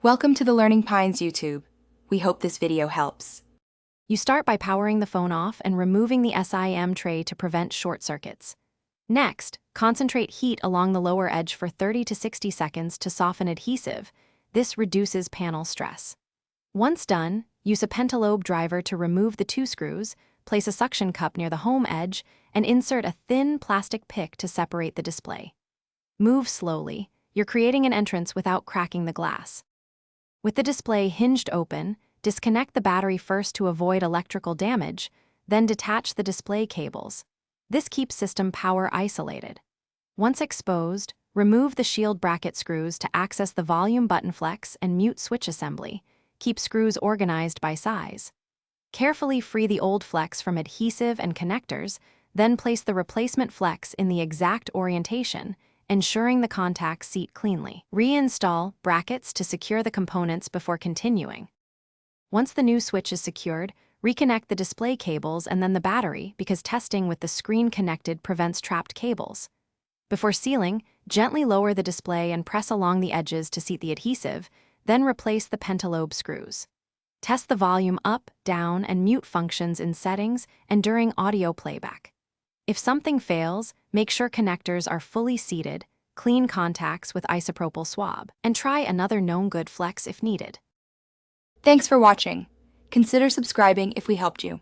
Welcome to the Learning Pines YouTube. We hope this video helps. You start by powering the phone off and removing the SIM tray to prevent short circuits. Next, concentrate heat along the lower edge for 30 to 60 seconds to soften adhesive. This reduces panel stress. Once done, use a pentalobe driver to remove the two screws, place a suction cup near the home edge, and insert a thin plastic pick to separate the display. Move slowly. You're creating an entrance without cracking the glass. With the display hinged open, disconnect the battery first to avoid electrical damage, then detach the display cables. This keeps system power isolated. Once exposed, remove the shield bracket screws to access the volume button flex and mute switch assembly. Keep screws organized by size. Carefully free the old flex from adhesive and connectors, then place the replacement flex in the exact orientation, ensuring the contacts seat cleanly. Reinstall brackets to secure the components before continuing. Once the new switch is secured, reconnect the display cables and then the battery because testing with the screen connected prevents trapped cables. Before sealing, gently lower the display and press along the edges to seat the adhesive, then replace the pentalobe screws. Test the volume up, down, and mute functions in settings and during audio playback. If something fails, make sure connectors are fully seated, clean contacts with isopropyl swab, and try another known good flex if needed. Thanks for watching. Consider subscribing if we helped you.